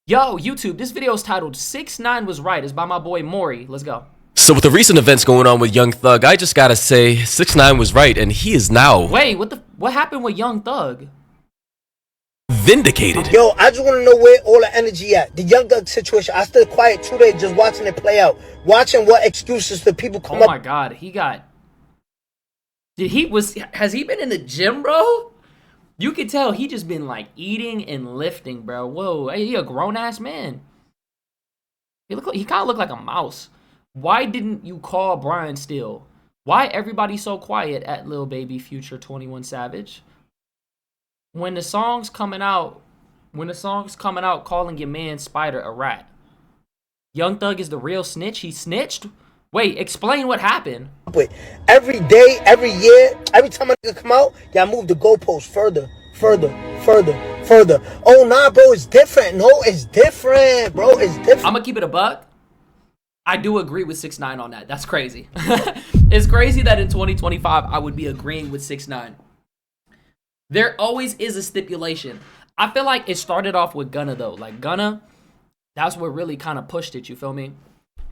Yo, YouTube, this video is titled 6ix9ine Was Right. It's by my boy Maury. Let's go. So with the recent events going on with Young Thug, I just gotta say 6ix9ine was right, and he is now Wait, what happened with Young Thug? vindicated. Yo, I just want to know where all the energy at. The Young Thug situation. I stood quiet 2 days just watching it play out. Watching what excuses the people come Oh up. my god, has he been in the gym, bro? You can tell he just been like eating and lifting, bro. Whoa, he a grown-ass man. He kind of look like a mouse. Why didn't you call Brian Steele? Why everybody so quiet at Lil Baby, Future, 21 Savage? When the song's coming out calling your man Spider a rat. Young Thug is the real snitch. He snitched? Wait, explain what happened. With every day, every year, every time I come out, y'all move the goalposts further. Oh nah, bro, it's different. No, it's different, bro. It's different. I'm gonna keep it a buck. I do agree with 6ix9ine on that. That's crazy. It's crazy that in 2025 I would be agreeing with 6ix9ine. There always is a stipulation. I feel like it started off with Gunna though. Like Gunna, that's what really kind of pushed it, you feel me?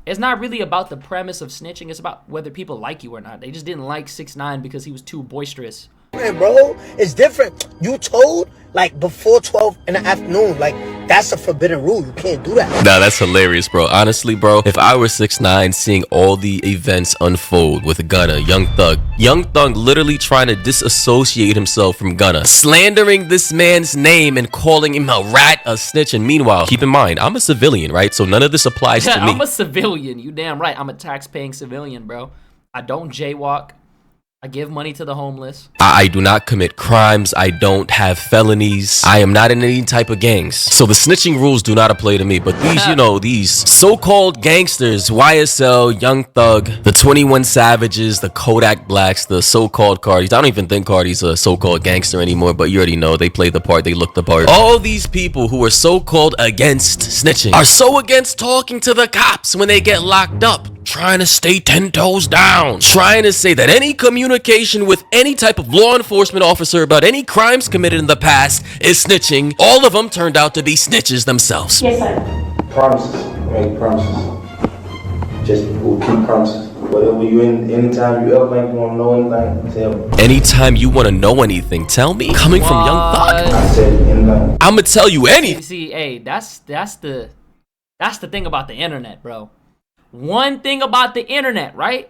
It's not really about the premise of snitching. It's about whether people like you or not. They just didn't like 6ix9ine because he was too boisterous. Bro, it's different. You told like before 12 in the afternoon, like that's a forbidden rule. You can't do that. Nah, that's hilarious, bro. Honestly, bro, if I were 6ix9ine seeing all the events unfold with Gunna, Young Thug literally trying to disassociate himself from Gunna, slandering this man's name and calling him a rat, a snitch, and meanwhile, keep in mind, I'm a civilian, right? So none of this applies to me. I'm a civilian. You damn right. I'm a tax-paying civilian, bro. I don't jaywalk. I give money to the homeless. I do not commit crimes. I don't have felonies. I am not in any type of gangs. So the snitching rules do not apply to me. But these, these so-called gangsters, YSL, Young Thug, the 21 Savages, the Kodak Blacks, the so-called Cardis. I don't even think Cardi's a so-called gangster anymore, but you already know they play the part, they look the part. All these people who are so-called against snitching are so against talking to the cops when they get locked up. Trying to stay 10 toes down, trying to say that any communication with any type of law enforcement officer about any crimes committed in the past is snitching. All of them turned out to be snitches themselves. Yes, sir. Promises, make promises. Just we'll keep promises. Whatever you anytime you ever think you want to know anything, tell me. Anytime you want to know anything, tell me. Coming from Young Thug, I said anything. I'ma tell you anything. See, hey, that's the thing about the internet, bro. One thing about the internet, right?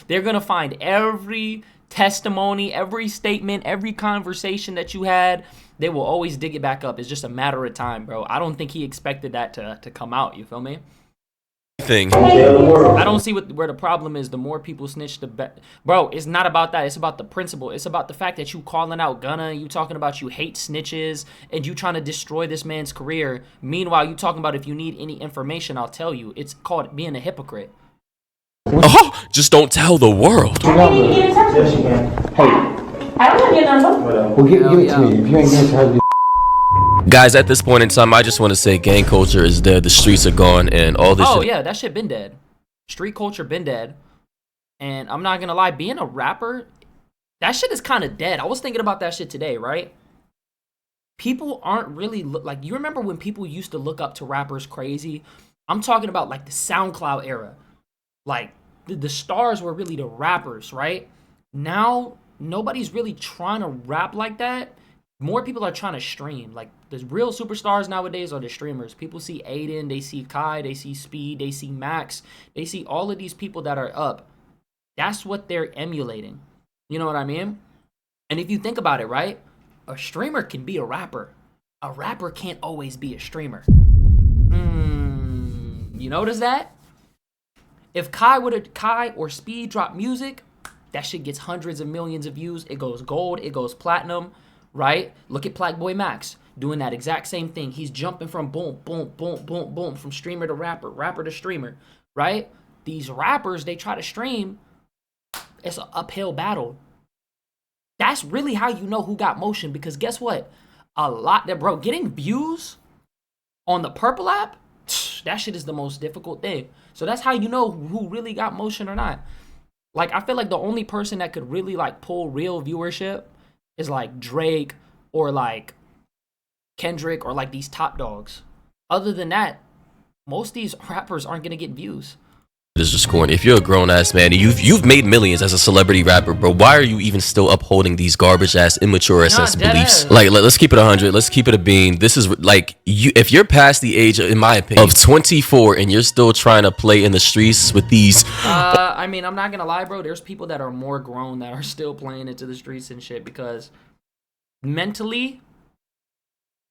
They're gonna find every testimony, every statement, every conversation that you had. They will always dig it back up. It's just a matter of time, bro. I don't think he expected that to come out. You feel me? I don't see where the problem is. The more people snitch, the better. Bro, it's not about that. It's about the principle. It's about the fact that you calling out Gunna, you talking about you hate snitches, and you trying to destroy this man's career. Meanwhile, you talking about if you need any information, I'll tell you. It's called being a hypocrite. Oh, just don't tell the world. Yes, you can. Hey, I don't have your number. Whatever. Well, give it to me. If you ain't giving it to her, Guys, at this point in time, I just want to say gang culture is dead. The streets are gone, and all this. Oh shit. yeah, that shit been dead. Street culture been dead. And I'm not gonna lie, being a rapper, that shit is kind of dead. I was thinking about that shit today, right? People aren't really like, you remember when people used to look up to rappers crazy? I'm talking about like the SoundCloud era. Like the stars were really the rappers, right? Now nobody's really trying to rap like that. More people are trying to stream. Like the real superstars nowadays are the streamers. People see Aiden, they see Kai, they see Speed, they see Max, they see all of these people that are up. That's what they're emulating. You know what I mean? And if you think about it, right? A streamer can be a rapper. A rapper can't always be a streamer. You notice that? If Kai or Speed drop music, that shit gets hundreds of millions of views. It goes gold, it goes platinum, right? Look at Black Boy Max doing that exact same thing. He's jumping from boom, boom, boom, boom, boom, from streamer to rapper, rapper to streamer, right? These rappers, they try to stream. It's an uphill battle. That's really how you know who got motion, because guess what? Getting views on the Purple app, that shit is the most difficult thing. So that's how you know who really got motion or not. Like, I feel like the only person that could really like pull real viewership is like Drake or like Kendrick or like these top dogs. Other than that, most of these rappers aren't gonna get views. It's just corny. If you're a grown-ass man and you've made millions as a celebrity rapper, bro, why are you even still upholding these garbage-ass, immature ass beliefs? Like, let's keep it 100. Let's keep it a bean. This is like, if you're past the age, in my opinion, of 24 and you're still trying to play in the streets with these... I mean, I'm not gonna lie, bro. There's people that are more grown that are still playing into the streets and shit because mentally...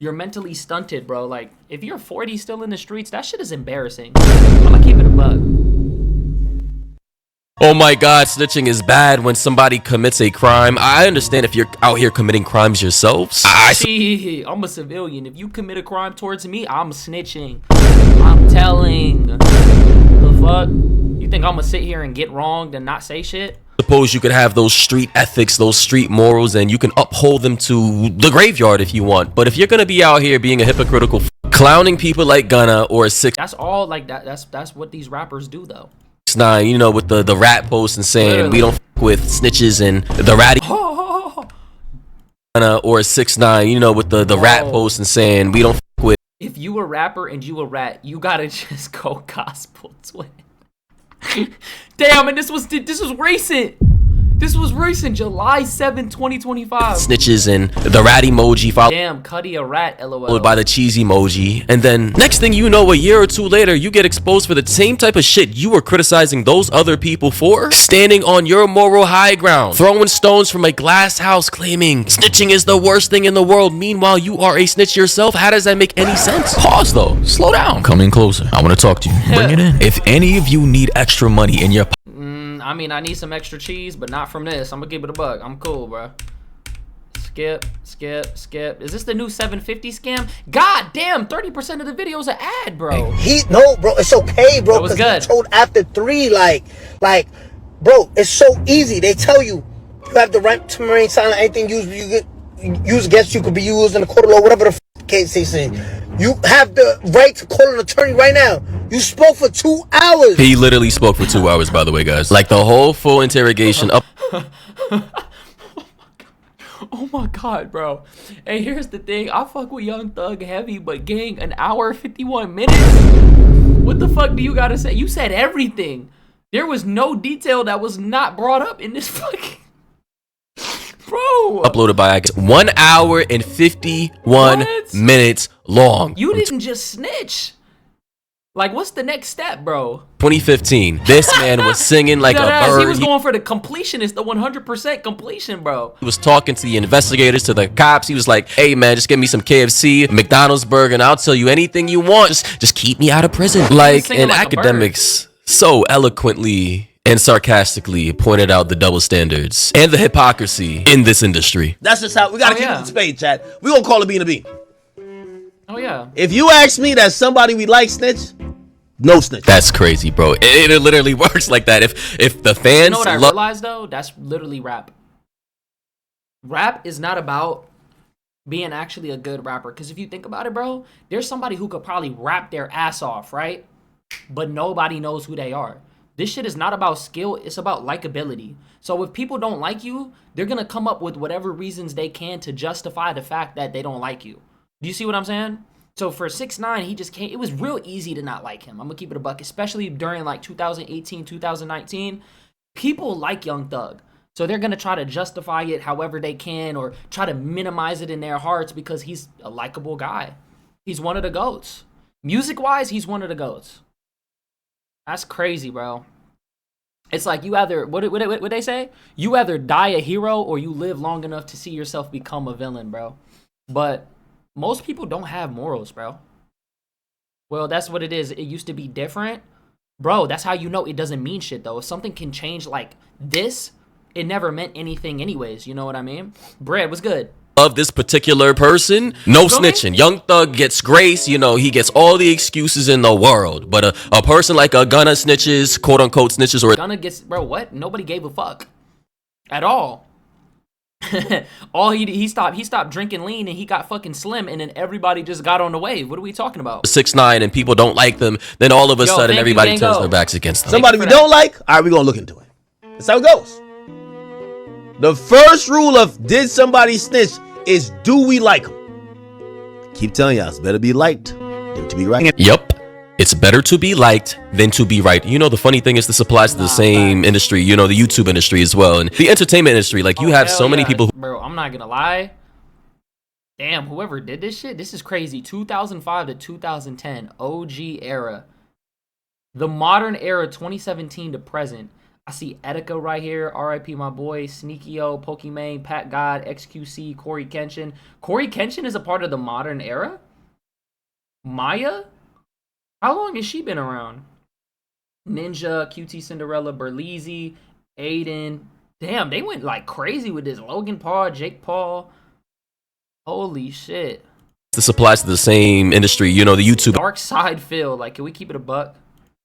You're mentally stunted, bro. Like, if you're 40 still in the streets, that shit is embarrassing. I'm gonna keep it a buck. Oh my god, snitching is bad when somebody commits a crime. I understand if you're out here committing crimes yourselves. See, I'm a civilian. If you commit a crime towards me, I'm snitching. I'm telling. The fuck? You think I'm gonna sit here and get wronged and not say shit? Suppose you could have those street ethics, those street morals, and you can uphold them to the graveyard if you want. But if you're gonna be out here being a hypocritical clowning people like Gunna or 6ix9ine, that's all like that. That's what these rappers do though. 6ix9ine, you know, with the rap post and saying literally, we don't f with snitches and the ratty Gunna or 6ix9ine, you know, with the rap post and saying we don't f with. If you a rapper and you a rat, you gotta just go gospel twin. Damn, and this was recent. This was recent, July 7, 2025. Snitches and the rat emoji followed. Damn, Cuddy a rat, lol. Followed by the cheese emoji. And then next thing you know, a year or two later, you get exposed for the same type of shit you were criticizing those other people for. Standing on your moral high ground. Throwing stones from a glass house claiming snitching is the worst thing in the world. Meanwhile, you are a snitch yourself. How does that make any sense? Pause though. Slow down. Come in closer. I want to talk to you. Bring it in. If any of you need extra money in your I mean, I need some extra cheese, but not from this. I'm gonna give it a buck. I'm cool, bro. Skip. Is this the new 750 scam? God damn, 30% of the video's an ad, bro. No, bro, it's okay, bro. That was good. He told after 3, like, bro, it's so easy. They tell you have the right to remain silent. Anything used against you could be used in a court of law, whatever the case they say. You have the right to call an attorney right now. You spoke for 2 hours. He literally spoke for 2 hours, by the way, guys. Like the whole full interrogation up. Oh my god, bro. Hey, here's the thing. I fuck with Young Thug heavy, but gang, an hour 51 minutes? What the fuck do you gotta say? You said everything. There was no detail that was not brought up in this fucking... Bro. Uploaded by, I guess, 1 hour and 51 minutes long. You didn't just snitch. Like, what's the next step, bro? 2015. This man was singing like a bird. He was going for the completionist, the 100% completion, bro. He was talking to the investigators, to the cops. He was like, hey, man, just give me some KFC, McDonald's burger, and I'll tell you anything you want. Just keep me out of prison. Like, and like academics so eloquently and sarcastically pointed out the double standards and the hypocrisy in this industry. That's just how we gotta keep it in spade, chat. We gonna call it being a bean. Oh yeah. If you ask me that somebody we like snitch, no snitch. That's crazy, bro. It literally works like that. If the fans, you know what I realized though? That's literally rap. Rap is not about being actually a good rapper. Because if you think about it, bro, there's somebody who could probably rap their ass off, right? But nobody knows who they are. This shit is not about skill, it's about likability. So if people don't like you, they're gonna come up with whatever reasons they can to justify the fact that they don't like you. Do you see what I'm saying? So for 6ix9ine, he just can't, it was real easy to not like him. I'm gonna keep it a buck, especially during like 2018, 2019. People like Young Thug. So they're gonna try to justify it however they can or try to minimize it in their hearts because he's a likable guy. He's one of the GOATs. Music-wise, he's one of the GOATs. That's crazy, bro. It's like you either, what they say? You either die a hero or you live long enough to see yourself become a villain, bro. But most people don't have morals, bro. Well, that's what it is. It used to be different. Bro, that's how you know it doesn't mean shit, though. If something can change like this, it never meant anything anyways. You know what I mean? Bread, what's good? Of this particular person, no snitching. Young Thug gets grace, you know, he gets all the excuses in the world. But a person like a Gunna snitches, quote unquote snitches, or Gunna gets, bro, what? Nobody gave a fuck at all. he stopped drinking lean and he got fucking slim and then everybody just got on the wave. What are we talking about? 6ix9ine and people don't like them, then all of a sudden everybody turns their backs against them. Somebody we don't like, all right, we're gonna look into it. That's how it goes. The first rule of did somebody snitch is do we like them? Keep telling y'all, it's better be liked than to be right. Yep. It's better to be liked than to be right. You know, the funny thing is this applies to the same industry, you know, the YouTube industry as well. And the entertainment industry, like you have so many people who, bro, I'm not gonna lie. Damn, whoever did this shit, this is crazy. 2005 to 2010, OG era. The modern era, 2017 to present. I see Etika right here, RIP my boy, Sneakyo, Pokimane, Pat God, XQC, Corey Kenshin. Corey Kenshin is a part of the modern era? Maya? How long has she been around? Ninja, QT Cinderella, Berleezy, Aiden. Damn, they went like crazy with this. Logan Paul, Jake Paul. Holy shit. this applies to the same industry, you know, the YouTube Dark side Phil, like, can we keep it a buck?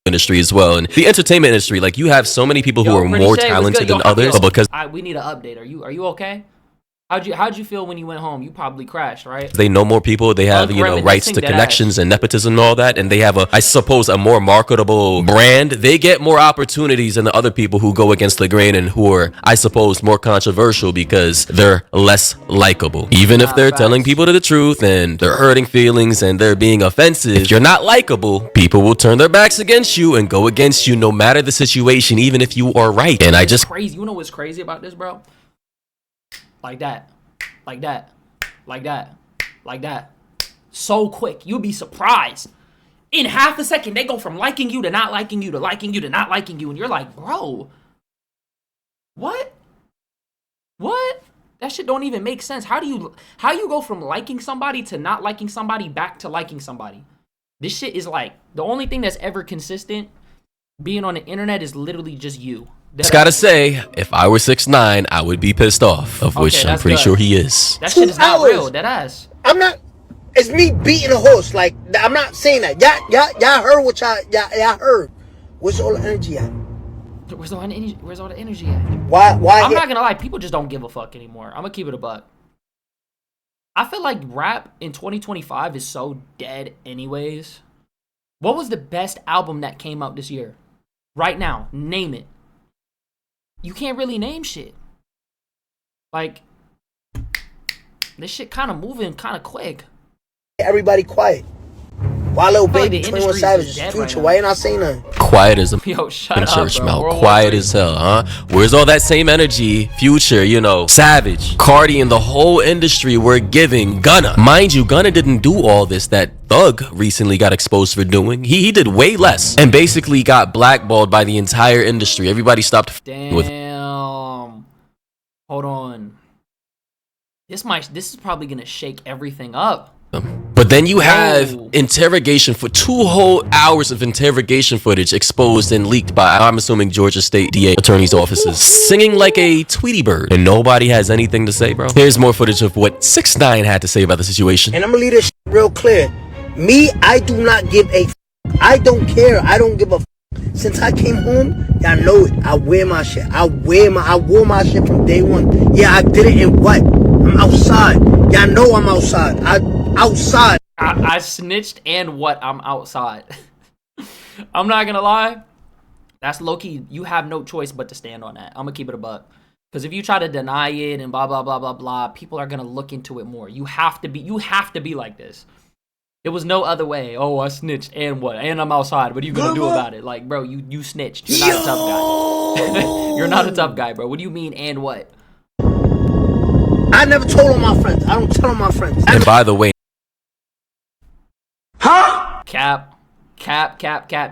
industry as well, and the entertainment industry. Like you have so many people who are more talented than others, but because we need an update. Are you okay? How'd you feel when you went home? You probably crashed, right? they know more people, they have, you know, rights to connections and nepotism and all that, and they have a, I suppose, a more marketable brand. They get more opportunities than the other people who go against the grain and who are, I suppose, more controversial because they're less likable. Even if they're telling people the truth and they're hurting feelings and they're being offensive, if you're not likable, people will turn their backs against you and go against you no matter the situation, even if you are right. And I just crazy. You know what's crazy about this, bro? Like that, like that, like that, like that. So quick. You'll be surprised. In half a second, they go from liking you to not liking you to liking you to not liking you. And you're like, bro, what? What? That shit don't even make sense. How you go from liking somebody to not liking somebody back to liking somebody? This shit is like, the only thing that's ever consistent being on the internet is literally just you. Just gotta say, if I were 6ix9ine, I would be pissed off, of which I'm pretty sure he is. That shit is not real, dead ass. I'm not. It's me beating a horse. Like, I'm not saying that. Y'all heard what y'all heard. Where's all the energy at? Where's all the energy at? Why? I'm not gonna lie, people just don't give a fuck anymore. I'm gonna keep it a buck. I feel like rap in 2025 is so dead anyways. What was the best album that came out this year? Right now, name it. You can't really name shit. Like, this shit kind of moving kind of quick. Everybody quiet. Why little baby, the 21 industry Savage, is dead Future? right Why you not saying nothing? Quiet as a Yo, shut up, church bro. mouth. World War Quiet III. as hell, huh? Where's all that same energy? Future, you know, Savage, Cardi, and the whole industry were giving Gunna. Mind you, Gunna didn't do all this that Thug recently got exposed for doing. He did way less and basically got blackballed by the entire industry. Everybody stopped with. Damn. Hold on. This is probably gonna shake everything up. But then you have interrogation for 2 whole hours of interrogation footage exposed and leaked by, I'm assuming, Georgia State DA attorney's offices, singing like a Tweety bird, and nobody has anything to say, bro. Here's more footage of what 6ix9ine had to say about the situation. And I'm gonna leave this real clear. Me, I do not give a. I don't care. I don't give a. Since I came home, y'all know it. I wear my shit. I wore my shit from day one. Yeah, I did it in what? I'm outside. Y'all know I'm outside. Outside. I snitched and what? I'm outside. I'm not gonna lie. That's low-key. You have no choice but to stand on that. I'm gonna keep it a buck. Because if you try to deny it and blah, blah, blah, blah, blah, people are gonna look into it more. You have to be like this. It was no other way. Oh, I snitched and what? And I'm outside. What are you gonna do about it? Like, bro, you snitched. You're not a tough guy. You're not a tough guy, bro. What do you mean and what? I never told on my friends. I don't tell on my friends. And by the way, Cap.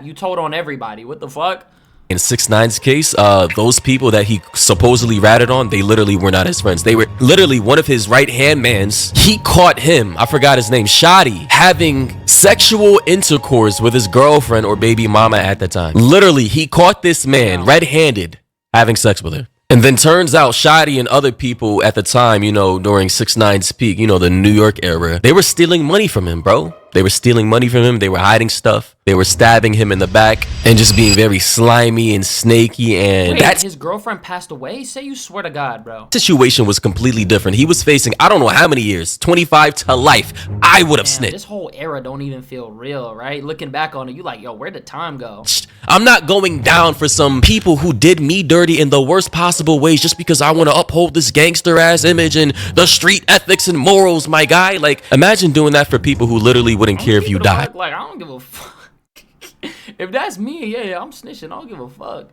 You told on everybody. What the fuck? in 6ix9ine's case, those people that he supposedly ratted on, they literally were not his friends. They were literally one of his right-hand mans. He caught him, I forgot his name, Shoddy, having sexual intercourse with his girlfriend or baby mama at the time. Literally, he caught this man red-handed having sex with her. And then turns out Shoddy and other people at the time, you know, during 6ix9ine's peak, you know, the New York era, they were stealing money from him, bro. They were stealing money from him. They were hiding stuff. They were stabbing him in the back and just being very slimy and snaky. And Wait, that his girlfriend passed away? Say you swear to God, bro. situation was completely different. He was facing, I don't know how many years, 25 to life. I would have Damn, snitched. this whole era don't even feel real, right? Looking back on it, you like, yo, where'd the time go? I'm not going down for some people who did me dirty in the worst possible ways just because I want to uphold this gangster ass image and the street ethics and morals, my guy. Like, imagine doing that for people who literally wouldn't care if you died. Like, I don't give a fuck. If that's me, yeah, I'm snitching. I don't give a fuck.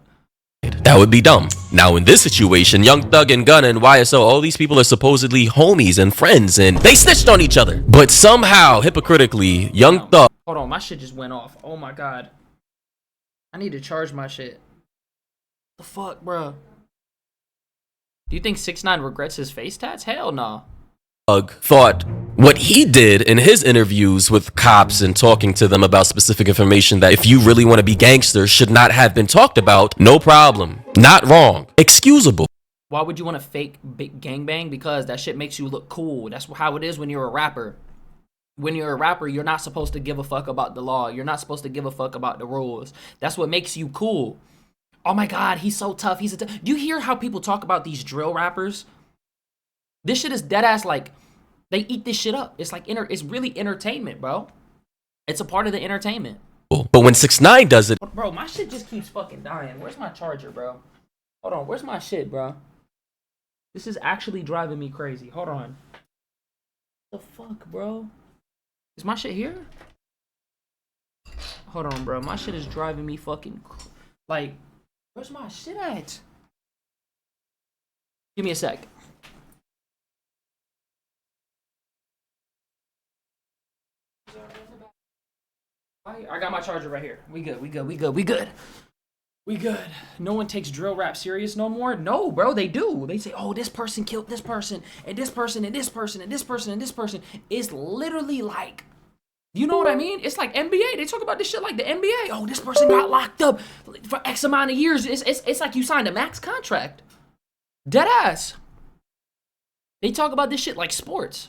That would be dumb. Now, in this situation, Young Thug and Gunna and YSL, all these people are supposedly homies and friends, and they snitched on each other. But somehow, hypocritically, Young Thug... Hold on, my shit just went off. Oh my God. I need to charge my shit. The fuck, bro? Do you think 6ix9ine regrets his face tats? Hell no. Thought what he did in his interviews with cops and talking to them about specific information that if you really want to be gangster should not have been talked about, no problem. Not wrong. Excusable. Why would you want to fake big gangbang? Because that shit makes you look cool. That's how it is when you're a rapper. When you're a rapper, you're not supposed to give a fuck about the law. You're not supposed to give a fuck about the rules. That's what makes you cool. Oh my God, he's so tough. Do you hear how people talk about these drill rappers? This shit is dead ass, like, they eat this shit up. It's like, it's really entertainment, bro. It's a part of the entertainment. But when 6ix9ine does it... Bro, my shit just keeps fucking dying. Where's my charger, bro? Hold on, where's my shit, bro? This is actually driving me crazy. Hold on. What the fuck, bro? Is my shit here? Hold on, bro. My shit is driving me fucking... Like, where's my shit at? Give me a sec. I got my charger right here. We good. No one takes drill rap serious no more. No, bro, they do. They say, oh, this person killed this person, and this person, and this person, and this person, and this person. It's literally like, you know what I mean? It's like NBA. They talk about this shit like the NBA. Oh, this person got locked up for X amount of years. It's like you signed a max contract. Dead ass. They talk about this shit like sports.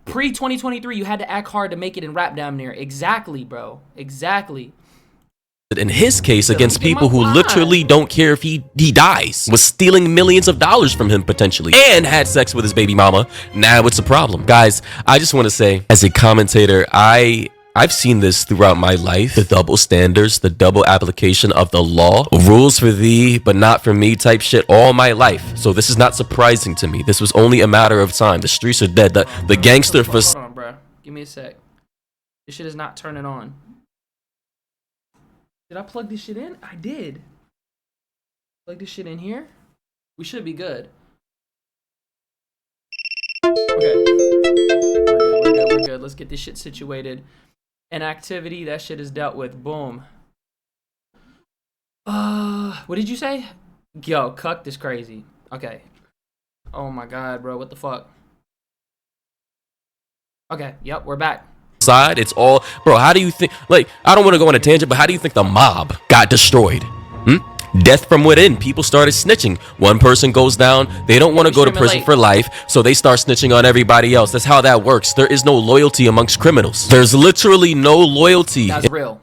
Pre-2023, you had to act hard to make it in rap damn near. Exactly, bro. Exactly. In his case, against people who literally don't care if he dies, was stealing millions of dollars from him potentially, and had sex with his baby mama. Now it's a problem. Guys, I just want to say, as a commentator, I've seen this throughout my life. The double standards, the double application of the law, rules for thee, but not for me type shit all my life. So this is not surprising to me. This was only a matter of time. The streets are dead. The gangster for... Hold on, bro. Give me a sec. This shit is not turning on. Did I plug this shit in? I did. Plug this shit in here. We should be good. Okay. We're good. Let's get this shit situated. Inactivity, that shit is dealt with. Boom. What did you say? Yo, cucked is crazy. Okay. Oh my God, bro. What the fuck? Okay. Yep, we're back. Side, it's all... Bro, how do you think... Like, I don't want to go on a tangent, but how do you think the mob got destroyed? Death from within. People started snitching. One person goes down. They don't want to go to prison for life, so they start snitching on everybody else. That's how that works. There is no loyalty amongst criminals. There's literally no loyalty. That's real.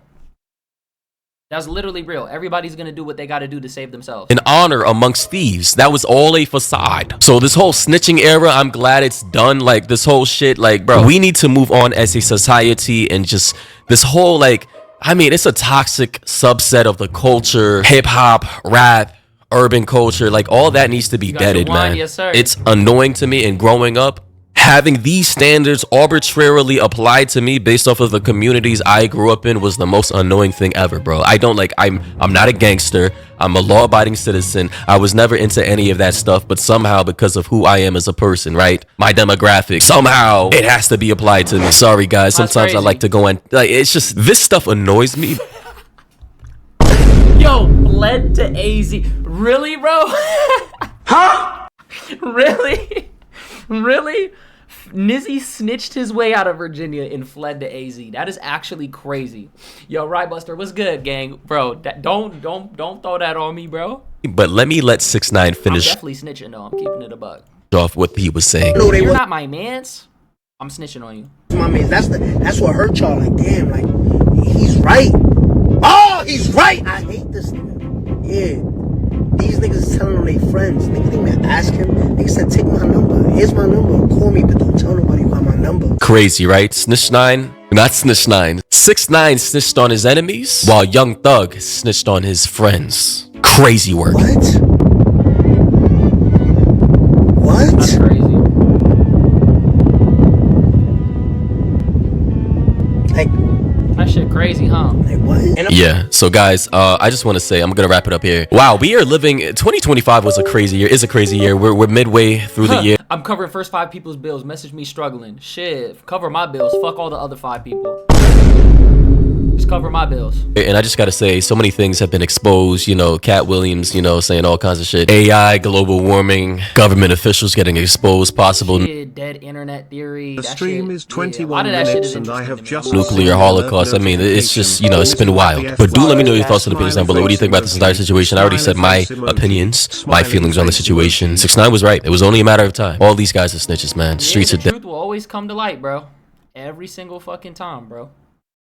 That's literally real. Everybody's gonna do what they gotta do to save themselves. An honor amongst thieves. That was all a facade. So this whole snitching era, I'm glad it's done. Like, this whole shit, like, bro, we need to move on as a society, and just this whole, like, I mean, it's a toxic subset of the culture, hip hop, rap, urban culture. Like, all that needs to be deaded, man. Yes, sir. It's annoying to me. And growing up, having these standards arbitrarily applied to me based off of the communities I grew up in was the most annoying thing ever, bro. I don't like, I'm not a gangster. I'm a law-abiding citizen. I was never into any of that stuff, but somehow, because of who I am as a person, right? My demographic, somehow it has to be applied to me. Sorry, guys. Sometimes I like to go and, like, it's just, this stuff annoys me. Yo, fled to AZ. Really, bro? Huh? Really? Really? Nizzy snitched his way out of Virginia and fled to AZ. That is actually crazy. Yo, Rybuster, what's good, gang? Bro, don't throw that on me, bro. But let 6ix9ine I'm finish definitely snitching, though. I'm keeping it a buck. off what he was saying. You're not my mans. I'm snitching on you. My man, that's what hurt y'all. Like, damn, like he's right. Oh, he's right. I hate this nigga. Yeah. These niggas is telling on their friends. Nigga didn't even ask him. Nigga said, take my number. Here's my number. Call me, but don't tell nobody you got my number. Crazy, right? 6ix9ine, not 6ix9ine. 6ix9ine snitched on his enemies, while Young Thug snitched on his friends. Crazy work. What? That's What? crazy. Like, That shit crazy, huh? like what? And Yeah, so guys, I just want to say, I'm gonna wrap it up here. Wow, we are living, 2025 was a crazy year, is a crazy year. We're midway through the year. I'm covering first 5 people's bills. Message me struggling. Shit, cover my bills. Fuck all the other 5 people. Just cover my bills. And I just gotta say, so many things have been exposed, you know, Cat Williams, you know, saying all kinds of shit. AI, global warming, government officials getting exposed, possible Shit, dead internet theory. The that stream shit, is yeah, a lot 21 of that shit minutes is and I interesting have to me. just nuclear holocaust. I mean, it's just, you know, it's been wild. But do let me know your thoughts on the opinions down below. What do you think about this entire situation? I already said my opinions, my feelings on the situation. 6ix9ine was right. It was only a matter of time. All these guys are snitches, man. Streets Yeah, are the dead. truth will always come to light, bro. Every single fucking time, bro.